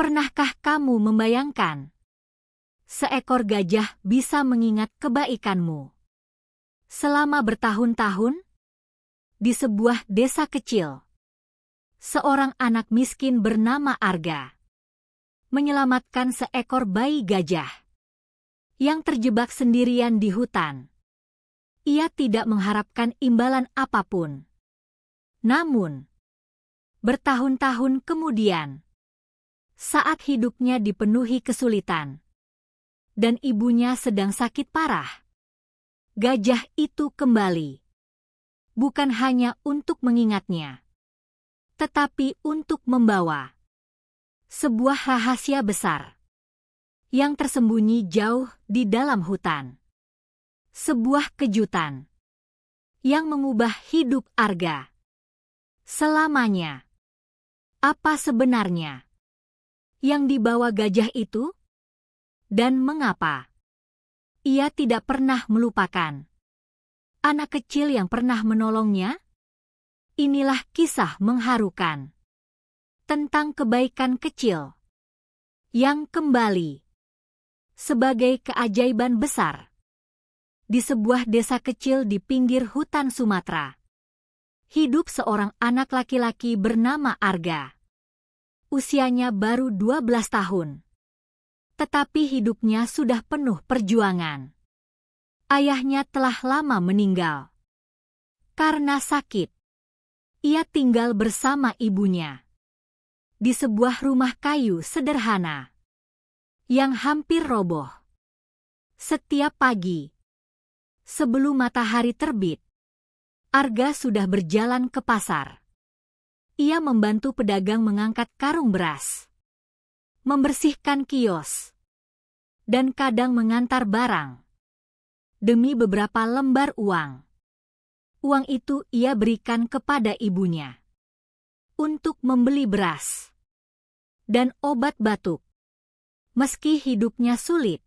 Pernahkah kamu membayangkan seekor gajah bisa mengingat kebaikanmu selama bertahun-tahun? Di sebuah desa kecil, seorang anak miskin bernama Arga menyelamatkan seekor bayi gajah yang terjebak sendirian di hutan. Ia tidak mengharapkan imbalan apapun. Namun, bertahun-tahun kemudian, saat hidupnya dipenuhi kesulitan dan ibunya sedang sakit parah, gajah itu kembali. Bukan hanya untuk mengingatnya, tetapi untuk membawa sebuah rahasia besar yang tersembunyi jauh di dalam hutan. Sebuah kejutan yang mengubah hidup Arga selamanya. Apa sebenarnya yang dibawa gajah itu? Dan mengapa ia tidak pernah melupakan anak kecil yang pernah menolongnya? Inilah kisah mengharukan tentang kebaikan kecil yang kembali sebagai keajaiban besar. Di sebuah desa kecil di pinggir hutan Sumatera, hidup seorang anak laki-laki bernama Arga. Usianya baru 12 tahun. Tetapi hidupnya sudah penuh perjuangan. Ayahnya telah lama meninggal karena sakit. Ia tinggal bersama ibunya di sebuah rumah kayu sederhana yang hampir roboh. Setiap pagi, sebelum matahari terbit, Arga sudah berjalan ke pasar. Ia membantu pedagang mengangkat karung beras, membersihkan kios, dan kadang mengantar barang. Demi beberapa lembar uang. Uang itu ia berikan kepada ibunya untuk membeli beras dan obat batuk. Meski hidupnya sulit,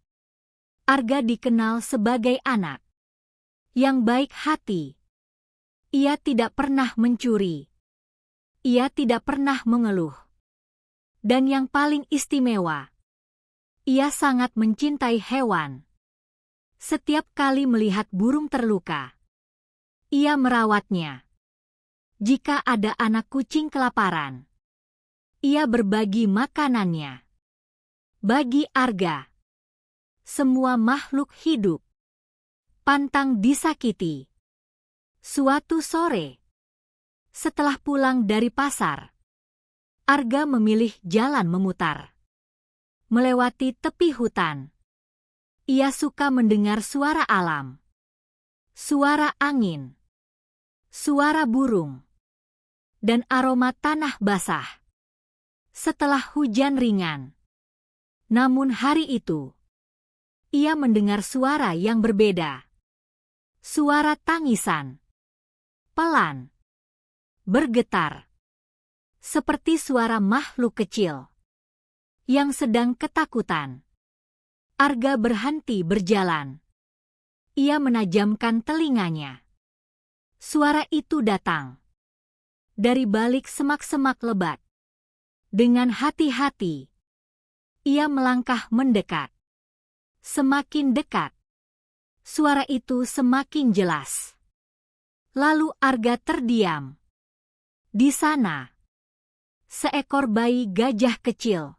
Arga dikenal sebagai anak yang baik hati. Ia tidak pernah mencuri. Ia tidak pernah mengeluh. Dan yang paling istimewa, ia sangat mencintai hewan. Setiap kali melihat burung terluka, ia merawatnya. Jika ada anak kucing kelaparan, ia berbagi makanannya. Bagi Arga, semua makhluk hidup pantang disakiti. Suatu sore, setelah pulang dari pasar, Arga memilih jalan memutar, melewati tepi hutan. Ia suka mendengar suara alam, suara angin, suara burung, dan aroma tanah basah setelah hujan ringan. Namun hari itu, ia mendengar suara yang berbeda. Suara tangisan, pelan, bergetar, seperti suara makhluk kecil yang sedang ketakutan. Arga berhenti berjalan. Ia menajamkan telinganya. Suara itu datang dari balik semak-semak lebat. Dengan hati-hati, ia melangkah mendekat. Semakin dekat, suara itu semakin jelas. Lalu Arga terdiam. Di sana, seekor bayi gajah kecil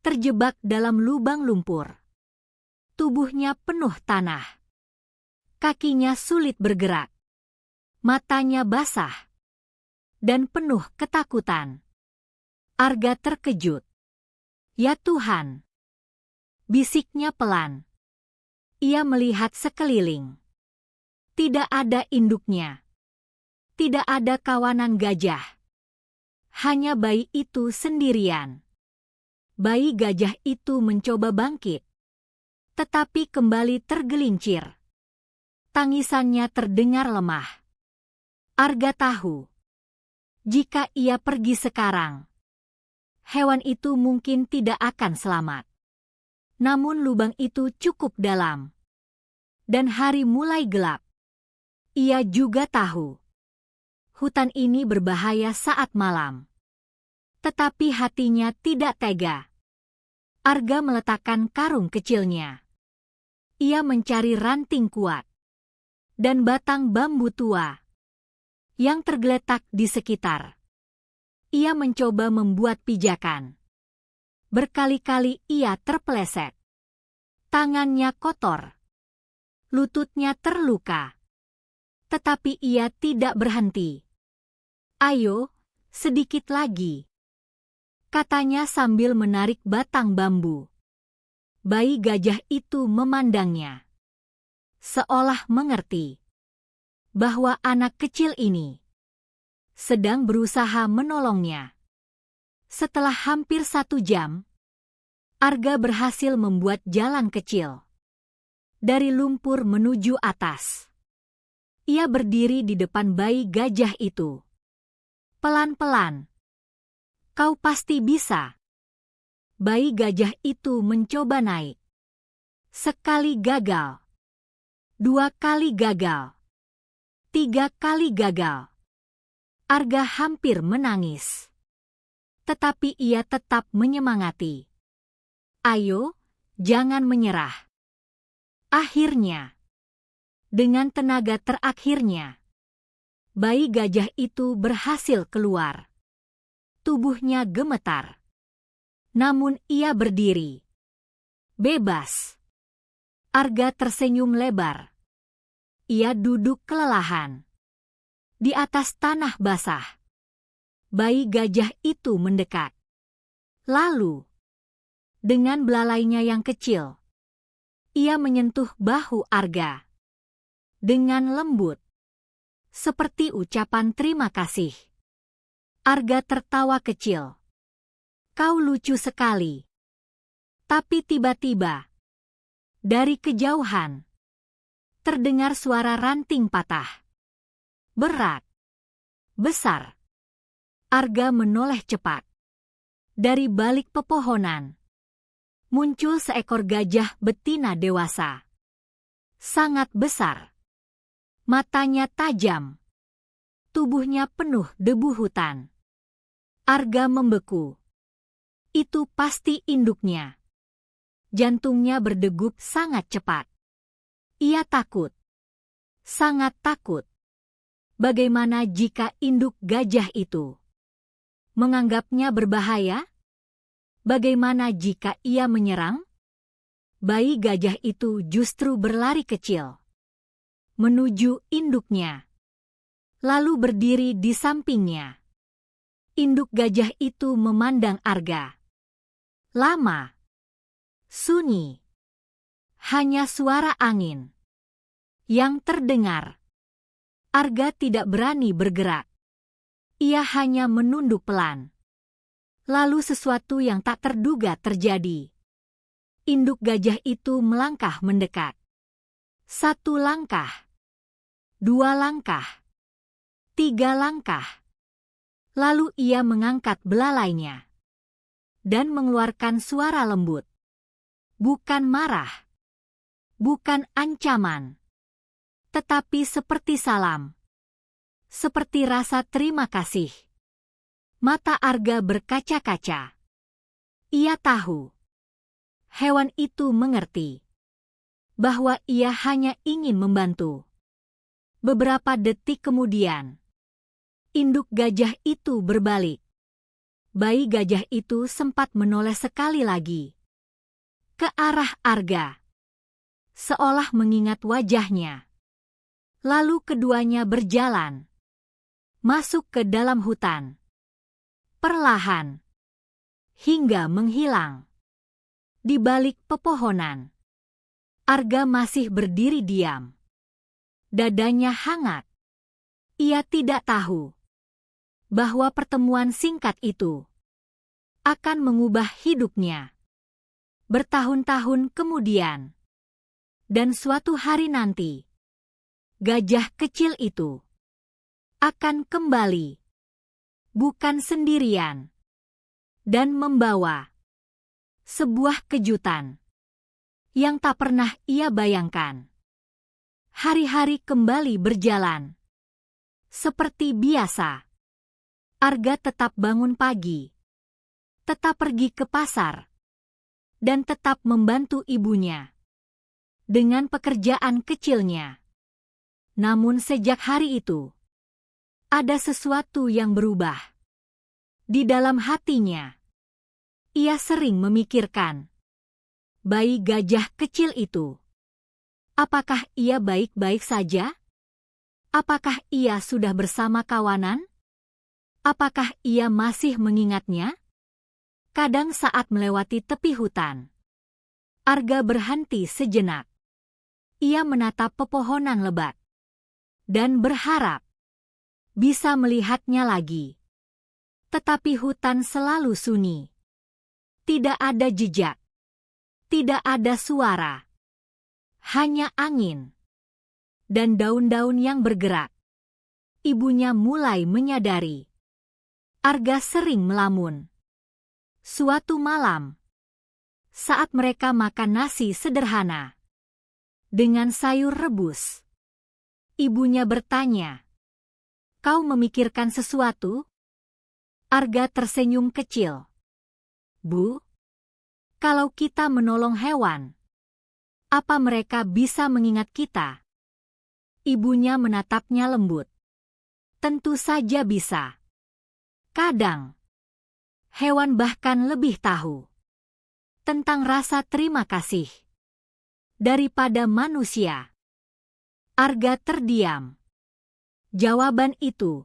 terjebak dalam lubang lumpur. Tubuhnya penuh tanah. Kakinya sulit bergerak. Matanya basah dan penuh ketakutan. Arga terkejut. "Ya Tuhan!" bisiknya pelan. Ia melihat sekeliling. Tidak ada induknya. Tidak ada kawanan gajah. Hanya bayi itu sendirian. Bayi gajah itu mencoba bangkit, tetapi kembali tergelincir. Tangisannya terdengar lemah. Arga tahu, jika ia pergi sekarang, hewan itu mungkin tidak akan selamat. Namun lubang itu cukup dalam, dan hari mulai gelap. Ia juga tahu, hutan ini berbahaya saat malam. Tetapi hatinya tidak tega. Arga meletakkan karung kecilnya. Ia mencari ranting kuat dan batang bambu tua yang tergeletak di sekitar. Ia mencoba membuat pijakan. Berkali-kali ia terpeleset. Tangannya kotor. Lututnya terluka. Tetapi ia tidak berhenti. "Ayo, sedikit lagi," katanya sambil menarik batang bambu. Bayi gajah itu memandangnya, seolah mengerti bahwa anak kecil ini sedang berusaha menolongnya. Setelah hampir 1 jam, Arga berhasil membuat jalan kecil dari lumpur menuju atas. Ia berdiri di depan bayi gajah itu. Pelan-pelan. "Kau pasti bisa." Bayi gajah itu mencoba naik. Sekali gagal. 2 kali gagal. 3 kali gagal. Arga hampir menangis. Tetapi ia tetap menyemangati. "Ayo, jangan menyerah." Akhirnya, dengan tenaga terakhirnya, bayi gajah itu berhasil keluar. Tubuhnya gemetar. Namun ia berdiri. Bebas. Arga tersenyum lebar. Ia duduk kelelahan di atas tanah basah. Bayi gajah itu mendekat. Lalu, dengan belalainya yang kecil, ia menyentuh bahu Arga dengan lembut, seperti ucapan terima kasih. Arga tertawa kecil. "Kau lucu sekali." Tapi tiba-tiba, dari kejauhan, terdengar suara ranting patah. Berat. Besar. Arga menoleh cepat. Dari balik pepohonan, muncul seekor gajah betina dewasa. Sangat besar. Matanya tajam. Tubuhnya penuh debu hutan. Arga membeku. Itu pasti induknya. Jantungnya berdegup sangat cepat. Ia takut. Sangat takut. Bagaimana jika induk gajah itu menganggapnya berbahaya? Bagaimana jika ia menyerang? Bayi gajah itu justru berlari kecil menuju induknya, lalu berdiri di sampingnya. Induk gajah itu memandang Arga. Lama. Sunyi. Hanya suara angin yang terdengar. Arga tidak berani bergerak. Ia hanya menunduk pelan. Lalu sesuatu yang tak terduga terjadi. Induk gajah itu melangkah mendekat. 1 langkah. 2 langkah. 3 langkah. Lalu ia mengangkat belalainya dan mengeluarkan suara lembut. Bukan marah. Bukan ancaman. Tetapi seperti salam. Seperti rasa terima kasih. Mata Arga berkaca-kaca. Ia tahu. Hewan itu mengerti bahwa ia hanya ingin membantu. Beberapa detik kemudian, induk gajah itu berbalik. Bayi gajah itu sempat menoleh sekali lagi ke arah Arga, seolah mengingat wajahnya. Lalu keduanya berjalan masuk ke dalam hutan, perlahan, hingga menghilang di balik pepohonan. Arga masih berdiri diam. Dadanya hangat. Ia tidak tahu bahwa pertemuan singkat itu akan mengubah hidupnya bertahun-tahun kemudian. Dan suatu hari nanti, gajah kecil itu akan kembali, bukan sendirian, dan membawa sebuah kejutan yang tak pernah ia bayangkan. Hari-hari kembali berjalan seperti biasa. Arga tetap bangun pagi tetap pergi ke pasar, dan tetap membantu ibunya dengan pekerjaan kecilnya. Namun sejak hari itu, ada sesuatu yang berubah. Di dalam hatinya, ia sering memikirkan bayi gajah kecil itu. Apakah ia baik-baik saja? Apakah ia sudah bersama kawanan? Apakah ia masih mengingatnya? Kadang saat melewati tepi hutan, Arga berhenti sejenak. Ia menatap pepohonan lebat dan berharap bisa melihatnya lagi. Tetapi hutan selalu sunyi. Tidak ada jejak. Tidak ada suara. Hanya angin dan daun-daun yang bergerak. Ibunya mulai menyadari. Arga sering melamun. Suatu malam, saat mereka makan nasi sederhana dengan sayur rebus, ibunya bertanya, "Kau memikirkan sesuatu?" Arga tersenyum kecil. "Bu, kalau kita menolong hewan, apa mereka bisa mengingat kita?" Ibunya menatapnya lembut. "Tentu saja bisa. Kadang, hewan bahkan lebih tahu tentang rasa terima kasih daripada manusia." Arga terdiam. Jawaban itu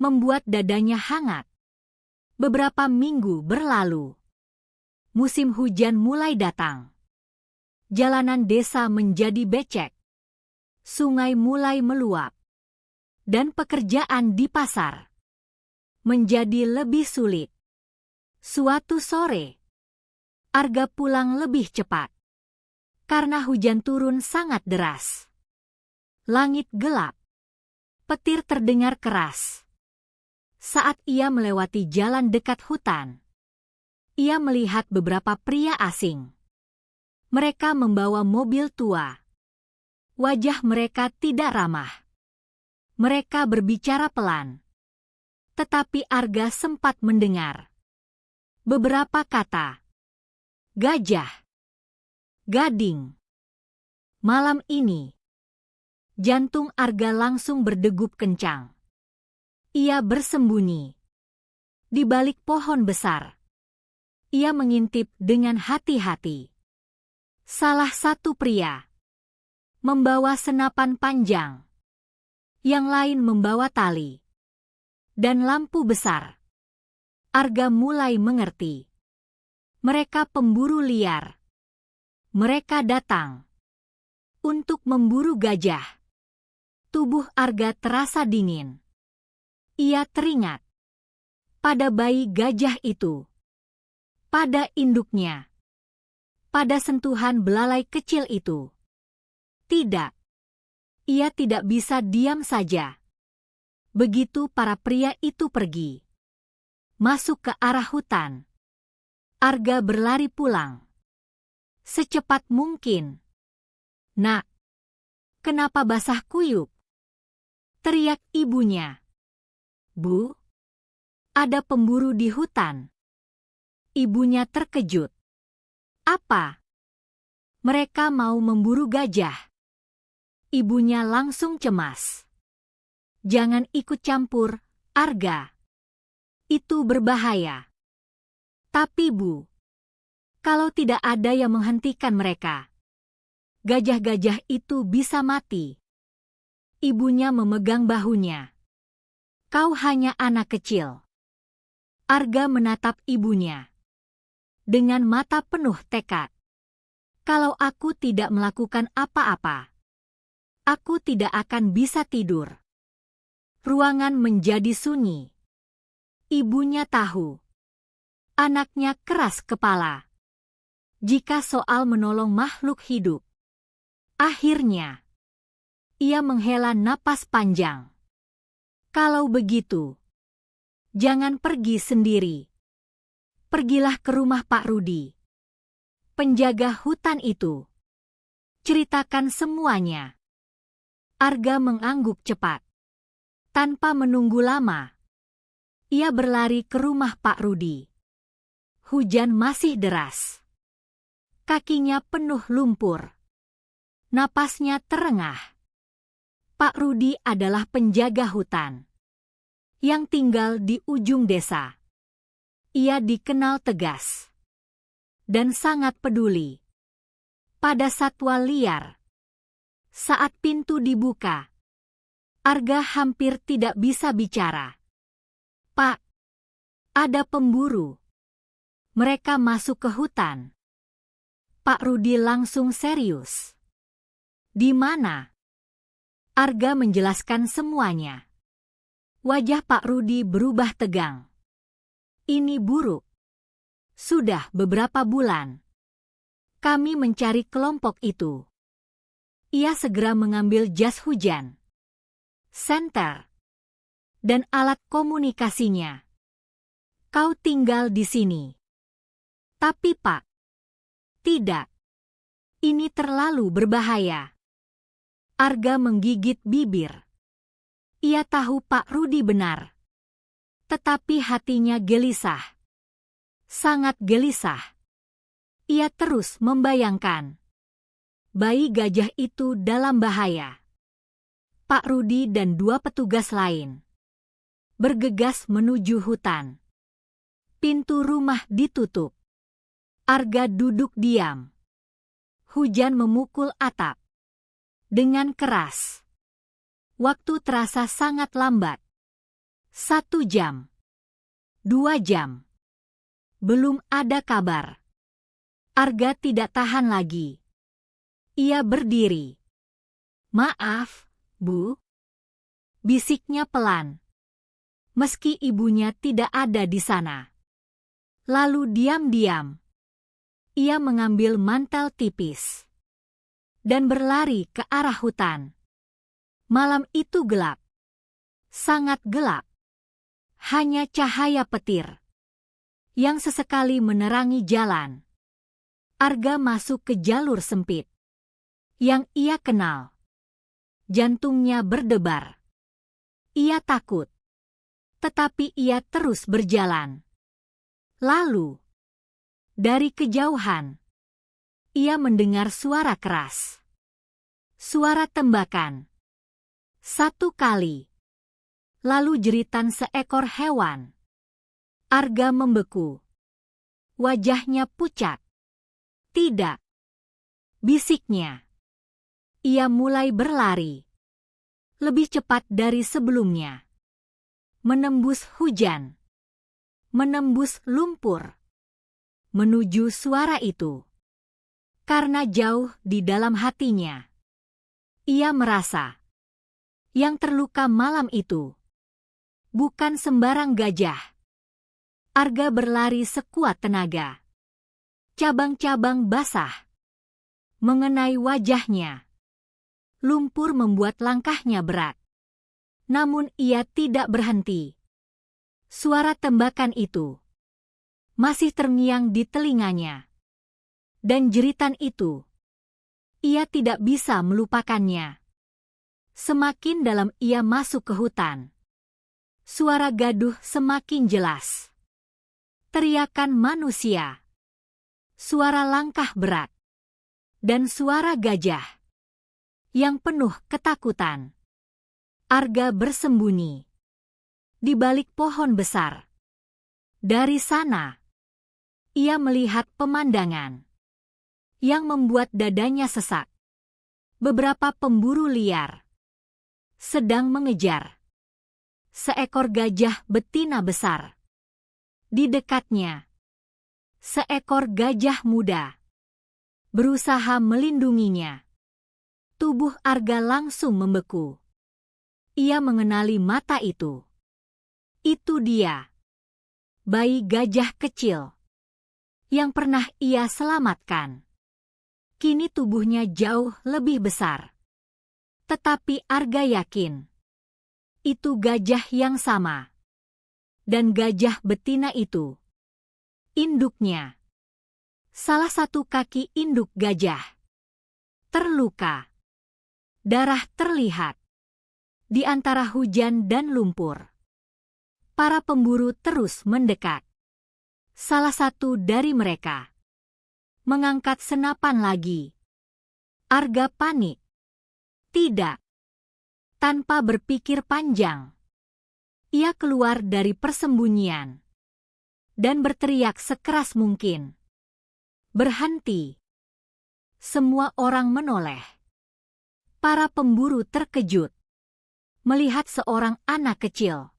membuat dadanya hangat. Beberapa minggu berlalu. Musim hujan mulai datang. Jalanan desa menjadi becek. Sungai mulai meluap. Dan pekerjaan di pasar menjadi lebih sulit. Suatu sore, Arga pulang lebih cepat. Karena hujan turun sangat deras. Langit gelap. Petir terdengar keras. Saat ia melewati jalan dekat hutan, ia melihat beberapa pria asing. Mereka membawa mobil tua. Wajah mereka tidak ramah. Mereka berbicara pelan. Tetapi Arga sempat mendengar beberapa kata. Gajah. Gading. Malam ini, jantung Arga langsung berdegup kencang. Ia bersembunyi di balik pohon besar. Ia mengintip dengan hati-hati. Salah satu pria membawa senapan panjang. Yang lain membawa tali dan lampu besar. Arga mulai mengerti. Mereka pemburu liar. Mereka datang untuk memburu gajah. Tubuh Arga terasa dingin. Ia teringat pada bayi gajah itu, pada induknya, pada sentuhan belalai kecil itu. Tidak, ia tidak bisa diam saja. Begitu para pria itu pergi, masuk ke arah hutan, Arga berlari pulang secepat mungkin. "Nak, kenapa basah kuyup?" teriak ibunya. "Bu, ada pemburu di hutan." Ibunya terkejut. "Apa? Mereka mau memburu gajah?" Ibunya langsung cemas. "Jangan ikut campur, Arga. Itu berbahaya." "Tapi Bu, kalau tidak ada yang menghentikan mereka, gajah-gajah itu bisa mati." Ibunya memegang bahunya. "Kau hanya anak kecil." Arga menatap ibunya dengan mata penuh tekad. "Kalau aku tidak melakukan apa-apa, aku tidak akan bisa tidur." Ruangan menjadi sunyi. Ibunya tahu anaknya keras kepala jika soal menolong makhluk hidup. Akhirnya, ia menghela napas panjang. "Kalau begitu, jangan pergi sendiri. Pergilah ke rumah Pak Rudi, penjaga hutan itu. Ceritakan semuanya." Arga mengangguk cepat. Tanpa menunggu lama, ia berlari ke rumah Pak Rudi. Hujan masih deras. Kakinya penuh lumpur. Napasnya terengah. Pak Rudi adalah penjaga hutan yang tinggal di ujung desa. Ia dikenal tegas dan sangat peduli pada satwa liar. Saat pintu dibuka, Arga hampir tidak bisa bicara. "Pak, ada pemburu. Mereka masuk ke hutan." Pak Rudi langsung serius. "Di mana?" Arga menjelaskan semuanya. Wajah Pak Rudi berubah tegang. "Ini buruk. Sudah beberapa bulan kami mencari kelompok itu." Ia segera mengambil jas hujan, senter, dan alat komunikasinya. "Kau tinggal di sini." "Tapi Pak, tidak. Ini terlalu berbahaya." Arga menggigit bibir. Ia tahu Pak Rudi benar. Tetapi hatinya gelisah. Sangat gelisah. Ia terus membayangkan bayi gajah itu dalam bahaya. Pak Rudi dan 2 petugas lain bergegas menuju hutan. Pintu rumah ditutup. Arga duduk diam. Hujan memukul atap dengan keras. Waktu terasa sangat lambat. 1 jam. 2 jam. Belum ada kabar. Arga tidak tahan lagi. Ia berdiri. "Maaf, Bu," bisiknya pelan. Meski ibunya tidak ada di sana. Lalu diam-diam ia mengambil mantel tipis dan berlari ke arah hutan. Malam itu gelap. Sangat gelap. Hanya cahaya petir yang sesekali menerangi jalan. Arga masuk ke jalur sempit yang ia kenal. Jantungnya berdebar. Ia takut. Tetapi ia terus berjalan. Lalu, dari kejauhan, ia mendengar suara keras. Suara tembakan. 1 kali. Lalu jeritan seekor hewan. Arga membeku. Wajahnya pucat. "Tidak," bisiknya. Ia mulai berlari. Lebih cepat dari sebelumnya. Menembus hujan. Menembus lumpur. Menuju suara itu. Karena jauh di dalam hatinya, ia merasa yang terluka malam itu bukan sembarang gajah. Arga berlari sekuat tenaga. Cabang-cabang basah mengenai wajahnya. Lumpur membuat langkahnya berat. Namun ia tidak berhenti. Suara tembakan itu masih terngiang di telinganya. Dan jeritan itu, ia tidak bisa melupakannya. Semakin dalam ia masuk ke hutan, suara gaduh semakin jelas. Teriakan manusia, suara langkah berat, dan suara gajah yang penuh ketakutan. Arga bersembunyi di balik pohon besar. Dari sana, ia melihat pemandangan yang membuat dadanya sesak. Beberapa pemburu liar sedang mengejar seekor gajah betina besar. Di dekatnya, seekor gajah muda berusaha melindunginya. Tubuh Arga langsung membeku. Ia mengenali mata itu. Itu dia, bayi gajah kecil yang pernah ia selamatkan. Kini tubuhnya jauh lebih besar. Tetapi Arga yakin, itu gajah yang sama. Dan gajah betina itu, induknya. Salah satu kaki induk gajah terluka. Darah terlihat di antara hujan dan lumpur. Para pemburu terus mendekat. Salah satu dari mereka mengangkat senapan lagi. Arga panik. Tidak. Tanpa berpikir panjang, ia keluar dari persembunyian dan berteriak sekeras mungkin. Berhenti. Semua orang menoleh. Para pemburu terkejut melihat seorang anak kecil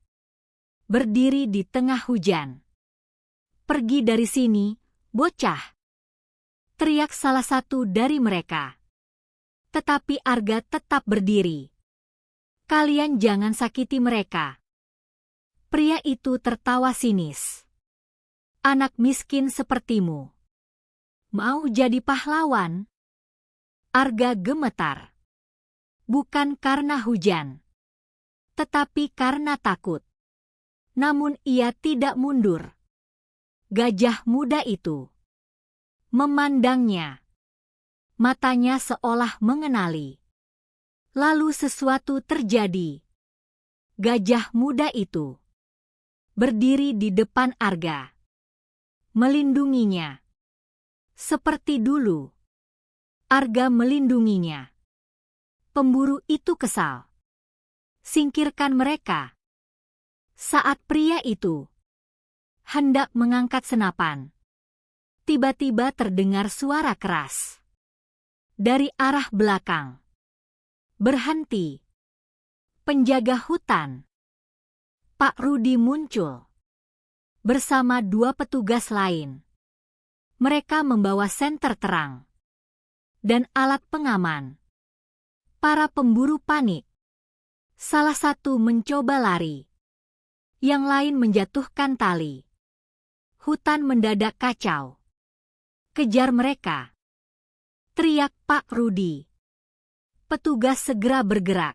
berdiri di tengah hujan. Pergi dari sini, bocah, teriak salah satu dari mereka. Tetapi Arga tetap berdiri. Kalian jangan sakiti mereka. Pria itu tertawa sinis. Anak miskin sepertimu mau jadi pahlawan? Arga gemetar. Bukan karena hujan, tetapi karena takut. Namun ia tidak mundur. Gajah muda itu memandangnya. Matanya seolah mengenali. Lalu sesuatu terjadi. Gajah muda itu berdiri di depan Arga, melindunginya. Seperti dulu, Arga melindunginya. Pemburu itu kesal. Singkirkan mereka. Saat pria itu hendak mengangkat senapan, tiba-tiba terdengar suara keras dari arah belakang. Berhenti. Penjaga hutan Pak Rudi muncul bersama dua petugas lain. Mereka membawa senter terang dan alat pengaman. Para pemburu panik. Salah satu mencoba lari, yang lain menjatuhkan tali. Hutan mendadak kacau. Kejar mereka, teriak Pak Rudi. Petugas segera bergerak.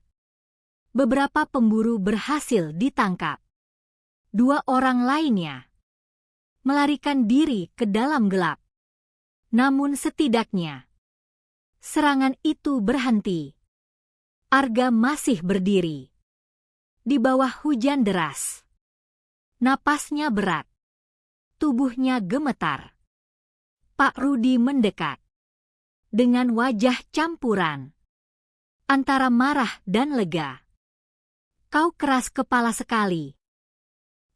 Beberapa pemburu berhasil ditangkap. Dua orang lainnya melarikan diri ke dalam gelap. Namun setidaknya serangan itu berhenti. Arga masih berdiri di bawah hujan deras. Napasnya berat. Tubuhnya gemetar. Pak Rudi mendekat dengan wajah campuran antara marah dan lega. Kau keras kepala sekali.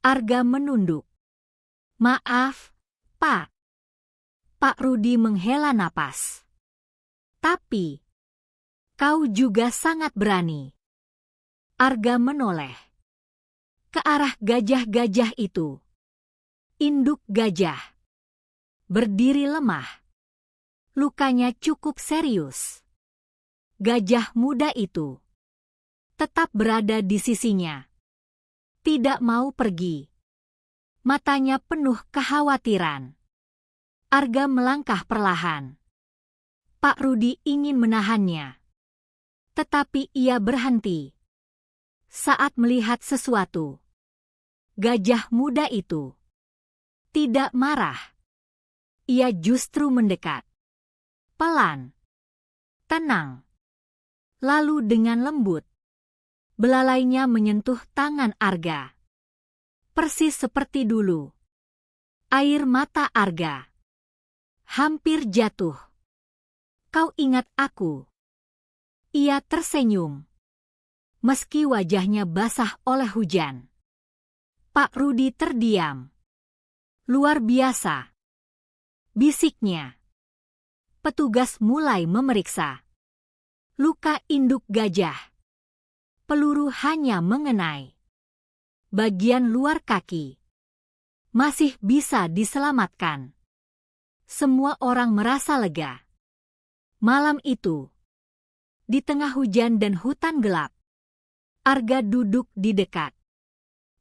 Arga menunduk. Maaf, Pak. Pak Rudi menghela napas. Tapi kau juga sangat berani. Arga menoleh ke arah gajah-gajah itu. Induk gajah berdiri lemah. Lukanya cukup serius. Gajah muda itu tetap berada di sisinya. Tidak mau pergi. Matanya penuh kekhawatiran. Arga melangkah perlahan. Pak Rudi ingin menahannya. Tetapi ia berhenti saat melihat sesuatu. Gajah muda itu tidak marah. Ia justru mendekat. Pelan. Tenang. Lalu dengan lembut, belalainya menyentuh tangan Arga. Persis seperti dulu. Air mata Arga hampir jatuh. Kau ingat aku? Ia tersenyum, meski wajahnya basah oleh hujan. Pak Rudi terdiam. Luar biasa, bisiknya. Petugas mulai memeriksa luka induk gajah. Peluru hanya mengenai bagian luar kaki. Masih bisa diselamatkan. Semua orang merasa lega. Malam itu, di tengah hujan dan hutan gelap, Arga duduk di dekat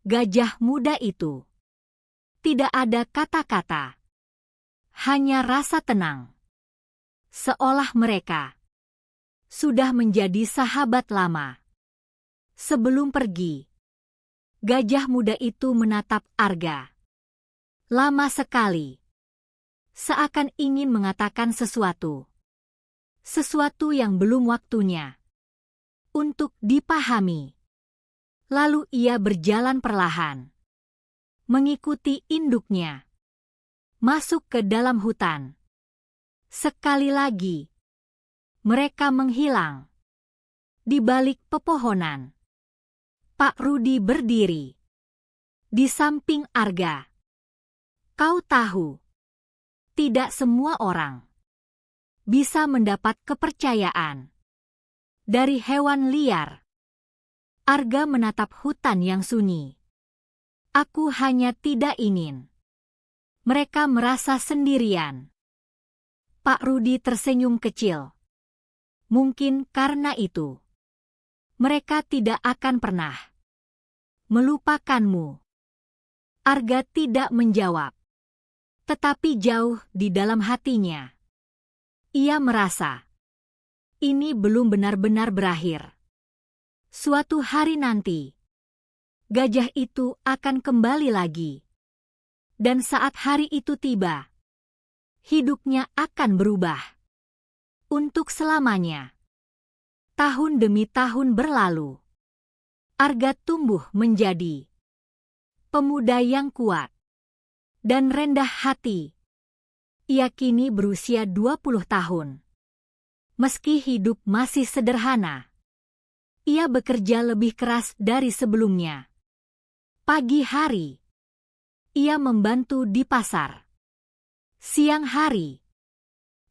gajah muda itu. Tidak ada kata-kata, hanya rasa tenang. Seolah mereka sudah menjadi sahabat lama. Sebelum pergi, gajah muda itu menatap Arga lama sekali. Seakan ingin mengatakan sesuatu. Sesuatu yang belum waktunya untuk dipahami. Lalu ia berjalan perlahan, mengikuti induknya. masuk ke dalam hutan. Sekali lagi, mereka menghilang. Di balik pepohonan, Pak Rudi berdiri di samping Arga. Kau tahu, tidak semua orang bisa mendapat kepercayaan dari hewan liar. Arga menatap hutan yang sunyi. Aku hanya tidak ingin mereka merasa sendirian. Pak Rudi tersenyum kecil. Mungkin karena itu, mereka tidak akan pernah melupakanmu. Arga tidak menjawab. Tetapi jauh di dalam hatinya, ia merasa ini belum benar-benar berakhir. Suatu hari nanti, gajah itu akan kembali lagi. Dan saat hari itu tiba, hidupnya akan berubah. Untuk selamanya. Tahun demi tahun berlalu. Arga tumbuh menjadi pemuda yang kuat dan rendah hati. Ia kini berusia 20 tahun. Meski hidup masih sederhana, ia bekerja lebih keras dari sebelumnya. Pagi hari, ia membantu di pasar. Siang hari,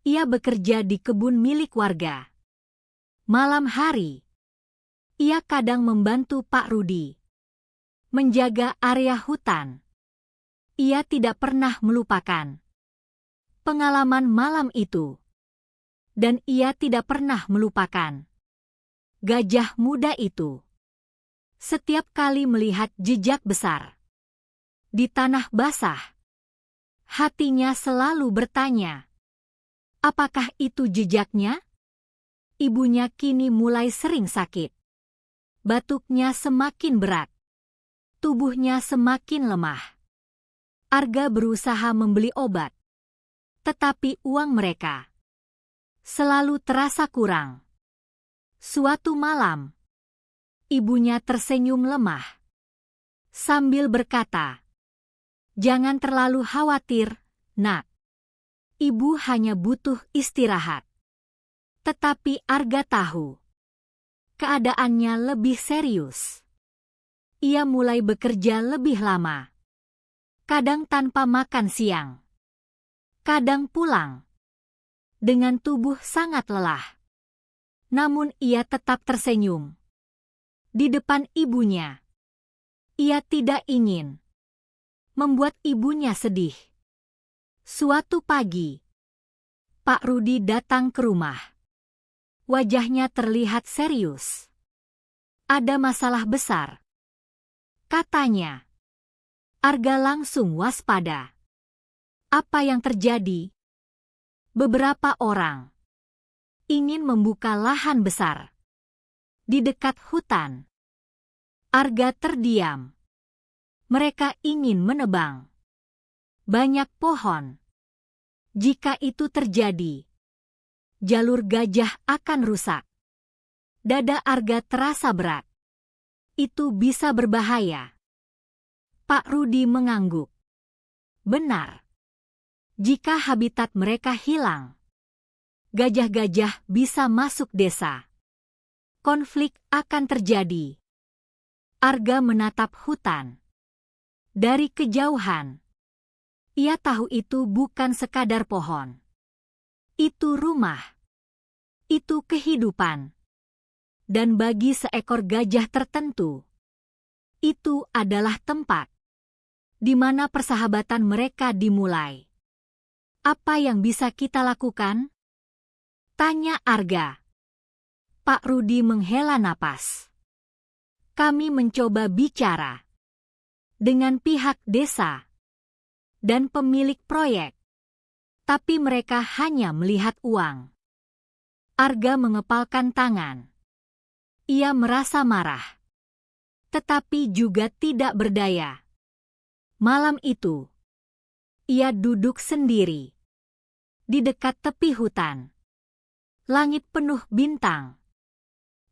ia bekerja di kebun milik warga. Malam hari, ia kadang membantu Pak Rudi menjaga area hutan. Ia tidak pernah melupakan pengalaman malam itu. Dan ia tidak pernah melupakan gajah muda itu. Setiap kali melihat jejak besar di tanah basah, hatinya selalu bertanya, apakah itu jejaknya? Ibunya kini mulai sering sakit. Batuknya semakin berat. Tubuhnya semakin lemah. Arga berusaha membeli obat. Tetapi uang mereka selalu terasa kurang. Suatu malam, ibunya tersenyum lemah sambil berkata, "Jangan terlalu khawatir, Nak. Ibu hanya butuh istirahat." Tetapi Arga tahu, keadaannya lebih serius. Ia mulai bekerja lebih lama. Kadang tanpa makan siang. Kadang pulang dengan tubuh sangat lelah. Namun ia tetap tersenyum di depan ibunya. Ia tidak ingin membuat ibunya sedih. Suatu pagi, Pak Rudi datang ke rumah. Wajahnya terlihat serius. Ada masalah besar, katanya. Arga langsung waspada. Apa yang terjadi? Beberapa orang ingin membuka lahan besar di dekat hutan. Arga terdiam. Mereka ingin menebang banyak pohon. Jika itu terjadi, jalur gajah akan rusak. Dada Arga terasa berat. Itu bisa berbahaya. Pak Rudi mengangguk. Benar. Jika habitat mereka hilang, gajah-gajah bisa masuk desa. Konflik akan terjadi. Arga menatap hutan. Dari kejauhan, ia tahu itu bukan sekadar pohon. Itu rumah. Itu kehidupan. Dan bagi seekor gajah tertentu, itu adalah tempat di mana persahabatan mereka dimulai. Apa yang bisa kita lakukan? Tanya Arga. Pak Rudi menghela napas. Kami mencoba bicara dengan pihak desa dan pemilik proyek, tapi mereka hanya melihat uang. Arga mengepalkan tangan. Ia merasa marah, tetapi juga tidak berdaya. Malam itu, ia duduk sendiri di dekat tepi hutan. Langit penuh bintang.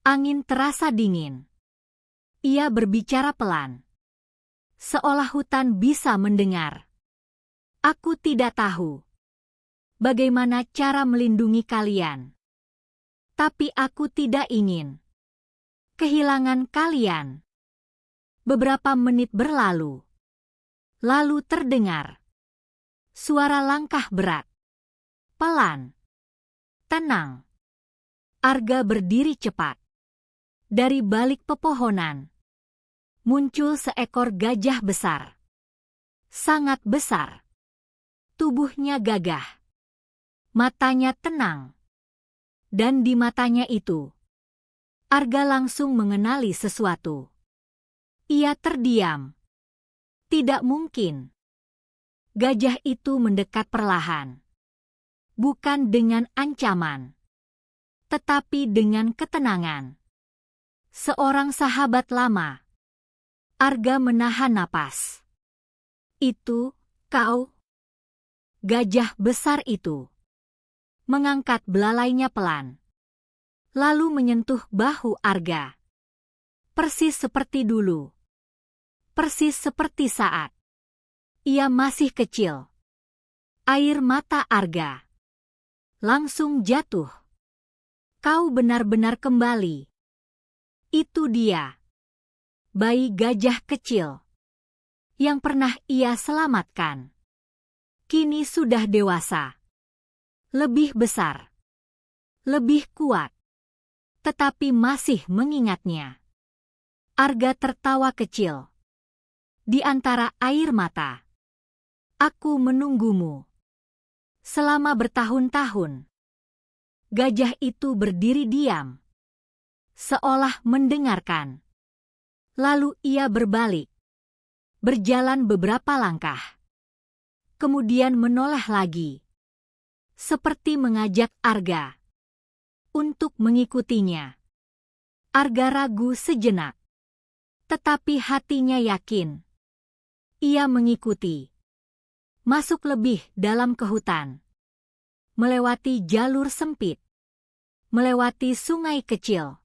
Angin terasa dingin. Ia berbicara pelan, seolah hutan bisa mendengar. Aku tidak tahu bagaimana cara melindungi kalian. Tapi aku tidak ingin kehilangan kalian. Beberapa menit berlalu. Lalu terdengar suara langkah berat. Pelan. Tenang. Arga berdiri cepat. Dari balik pepohonan muncul seekor gajah besar. Sangat besar. Tubuhnya gagah. Matanya tenang. Dan di matanya itu, Arga langsung mengenali sesuatu. Ia terdiam. Tidak mungkin. Gajah itu mendekat perlahan. Bukan dengan ancaman, tetapi dengan ketenangan. Seorang sahabat lama. Arga menahan napas. Itu, kau? Gajah besar itu mengangkat belalainya pelan, lalu menyentuh bahu Arga. Persis seperti dulu. Persis seperti saat ia masih kecil. Air mata Arga langsung jatuh. Kau benar-benar kembali. Itu dia. Bayi gajah kecil yang pernah ia selamatkan. Kini sudah dewasa. Lebih besar. Lebih kuat. Tetapi masih mengingatnya. Arga tertawa kecil. Di antara air mata. Aku menunggumu. Selama bertahun-tahun. Gajah itu berdiri diam. Seolah mendengarkan. Lalu ia berbalik. Berjalan beberapa langkah. Kemudian menoleh lagi. Seperti mengajak Arga untuk mengikutinya. Arga ragu sejenak. Tetapi hatinya yakin. Ia mengikuti. Masuk lebih dalam ke hutan. Melewati jalur sempit. Melewati sungai kecil.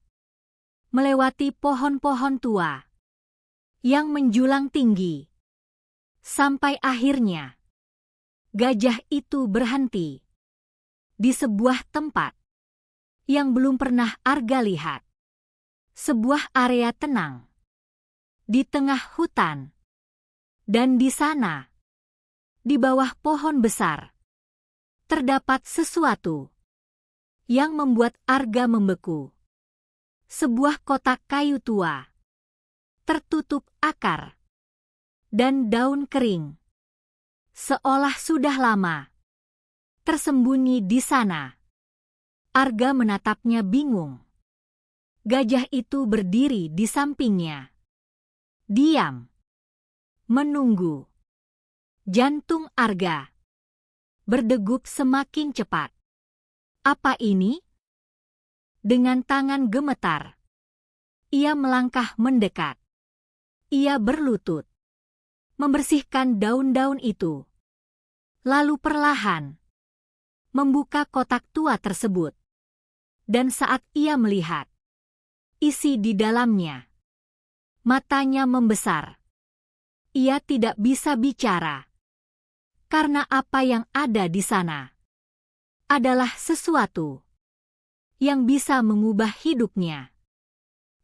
Melewati pohon-pohon tua yang menjulang tinggi. Sampai akhirnya gajah itu berhenti di sebuah tempat yang belum pernah Arga lihat. Sebuah area tenang di tengah hutan. Dan di sana, di bawah pohon besar, terdapat sesuatu yang membuat Arga membeku. Sebuah kotak kayu tua, tertutup akar dan daun kering, seolah sudah lama tersembunyi di sana. Arga menatapnya bingung. Gajah itu berdiri di sampingnya. Diam. Menunggu. Jantung Arga berdegup semakin cepat. Apa ini? Dengan tangan gemetar, ia melangkah mendekat. Ia berlutut, membersihkan daun-daun itu. Lalu perlahan membuka kotak tua tersebut. Dan saat ia melihat isi di dalamnya, matanya membesar. Ia tidak bisa bicara. Karena apa yang ada di sana adalah sesuatu yang bisa mengubah hidupnya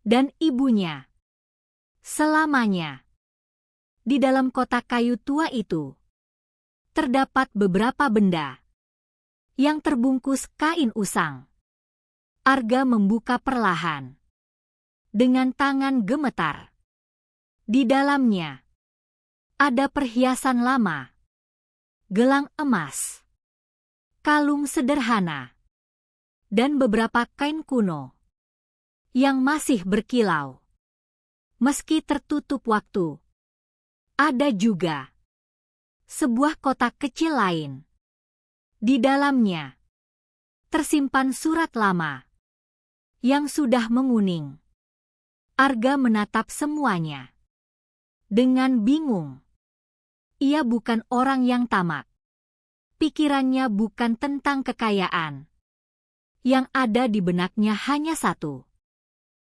dan ibunya selamanya. Di dalam kotak kayu tua itu terdapat beberapa benda yang terbungkus kain usang. Arga membuka perlahan dengan tangan gemetar. Di dalamnya ada perhiasan lama, gelang emas, kalung sederhana, dan beberapa kain kuno yang masih berkilau. Meski tertutup waktu, ada juga sebuah kotak kecil lain. Di dalamnya tersimpan surat lama yang sudah menguning. Arga menatap semuanya dengan bingung. Ia bukan orang yang tamak. Pikirannya bukan tentang kekayaan. Yang ada di benaknya hanya satu.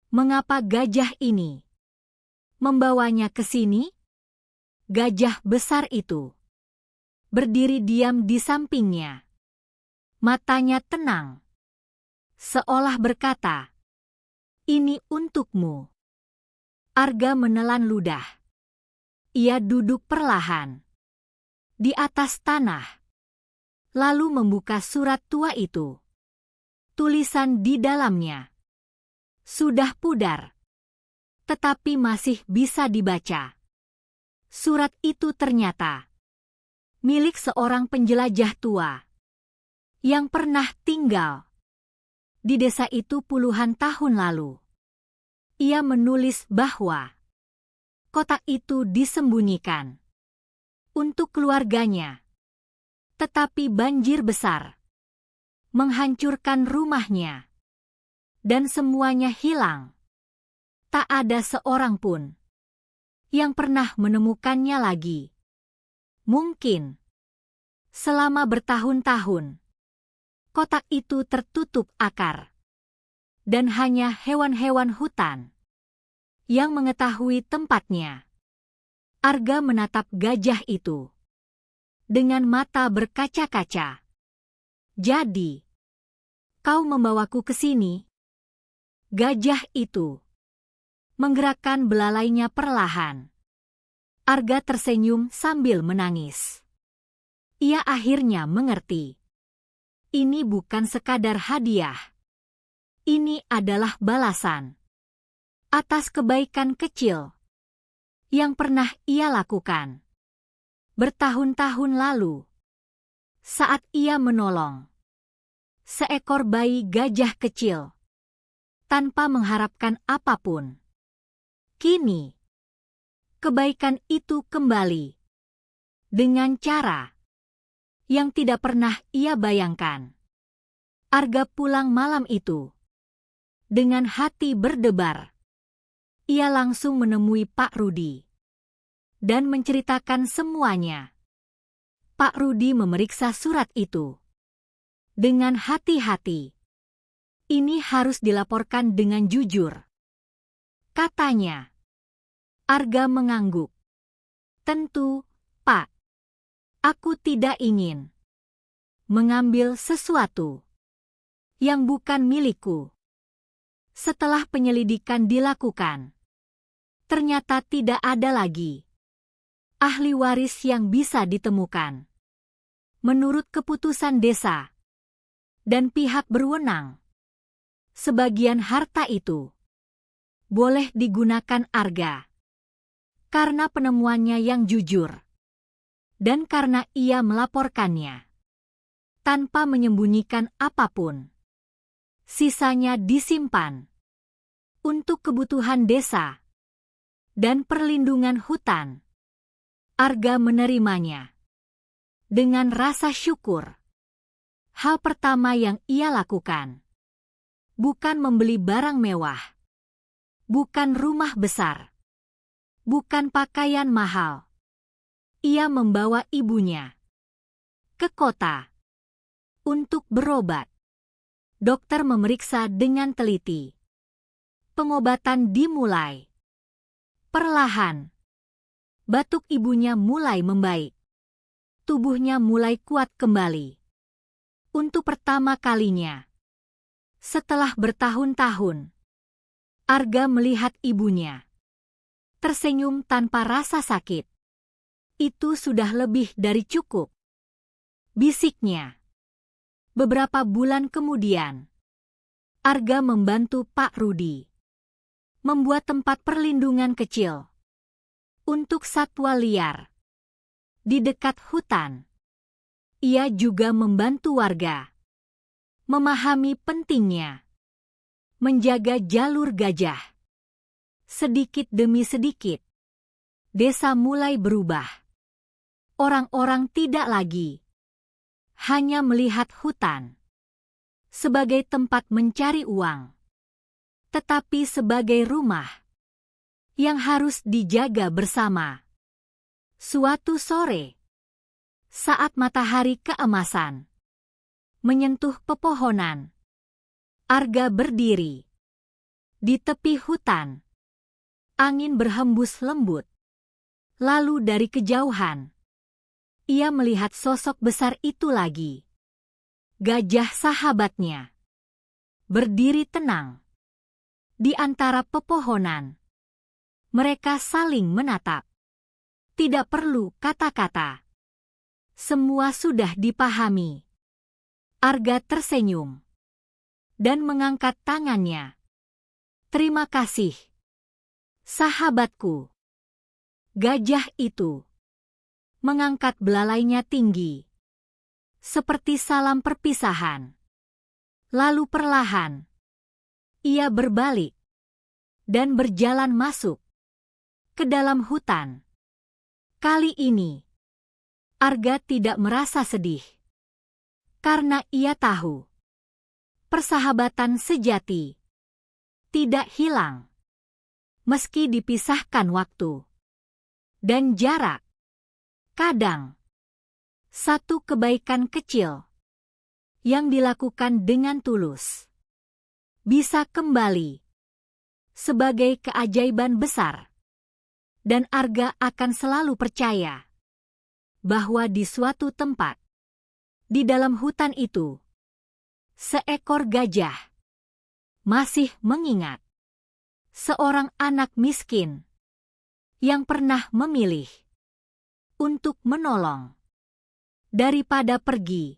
Mengapa gajah ini membawanya ke sini? Gajah besar itu berdiri diam di sampingnya. Matanya tenang, seolah berkata, "Ini untukmu." Arga menelan ludah. Ia duduk perlahan di atas tanah, lalu membuka surat tua itu. Tulisan di dalamnya sudah pudar, tetapi masih bisa dibaca. Surat itu ternyata milik seorang penjelajah tua yang pernah tinggal di desa itu puluhan tahun lalu. Ia menulis bahwa kotak itu disembunyikan untuk keluarganya, tetapi banjir besar menghancurkan rumahnya, dan semuanya hilang. Tak ada seorang pun yang pernah menemukannya lagi. Mungkin selama bertahun-tahun kotak itu tertutup akar, dan hanya hewan-hewan hutan yang mengetahui tempatnya. Arga menatap gajah itu dengan mata berkaca-kaca. "Jadi, kau membawaku ke sini?" Gajah itu menggerakkan belalainya perlahan. Arga tersenyum sambil menangis. Ia akhirnya mengerti. Ini bukan sekadar hadiah. Ini adalah balasan atas kebaikan kecil yang pernah ia lakukan bertahun-tahun lalu, saat ia menolong seekor bayi gajah kecil tanpa mengharapkan apapun. Kini, kebaikan itu kembali dengan cara yang tidak pernah ia bayangkan. Arga pulang malam itu dengan hati berdebar. Ia langsung menemui Pak Rudi dan menceritakan semuanya. Pak Rudi memeriksa surat itu dengan hati-hati. "Ini harus dilaporkan dengan jujur," katanya. Arga mengangguk. "Tentu, Pak. Aku tidak ingin mengambil sesuatu yang bukan milikku." Setelah penyelidikan dilakukan, ternyata tidak ada lagi ahli waris yang bisa ditemukan. Menurut keputusan desa dan pihak berwenang, sebagian harta itu boleh digunakan Arga karena penemuannya yang jujur dan karena ia melaporkannya tanpa menyembunyikan apapun. Sisanya disimpan untuk kebutuhan desa dan perlindungan hutan. Arga menerimanya dengan rasa syukur. Hal pertama yang ia lakukan bukan membeli barang mewah, bukan rumah besar, bukan pakaian mahal. Ia membawa ibunya ke kota untuk berobat. Dokter memeriksa dengan teliti. Pengobatan dimulai. Perlahan, batuk ibunya mulai membaik. Tubuhnya mulai kuat kembali. Untuk pertama kalinya setelah bertahun-tahun, Arga melihat ibunya tersenyum tanpa rasa sakit. "Itu sudah lebih dari cukup," bisiknya. Beberapa bulan kemudian, Arga membantu Pak Rudi membuat tempat perlindungan kecil untuk satwa liar di dekat hutan. Ia juga membantu warga memahami pentingnya menjaga jalur gajah. Sedikit demi sedikit, desa mulai berubah. Orang-orang tidak lagi hanya melihat hutan sebagai tempat mencari uang, tetapi sebagai rumah yang harus dijaga bersama. Suatu sore, saat matahari keemasan menyentuh pepohonan, Arga berdiri di tepi hutan. Angin berhembus lembut. Lalu dari kejauhan, ia melihat sosok besar itu lagi. Gajah sahabatnya. Berdiri tenang. Di antara pepohonan. Mereka saling menatap. Tidak perlu kata-kata. Semua sudah dipahami. Arga tersenyum. Dan mengangkat tangannya. Terima kasih. Sahabatku. Gajah itu mengangkat belalainya tinggi. Seperti salam perpisahan. Lalu perlahan. Ia berbalik. Dan berjalan masuk. Ke dalam hutan. Kali ini. Arga tidak merasa sedih. Karena ia tahu. Persahabatan sejati. Tidak hilang. Meski dipisahkan waktu. Dan jarak. Kadang. Satu kebaikan kecil. Yang dilakukan dengan tulus. Bisa kembali. Sebagai keajaiban besar. Dan Arga akan selalu percaya. Bahwa di suatu tempat. Di dalam hutan itu. Seekor gajah. Masih mengingat. Seorang anak miskin. Yang pernah memilih. Untuk menolong. Daripada pergi.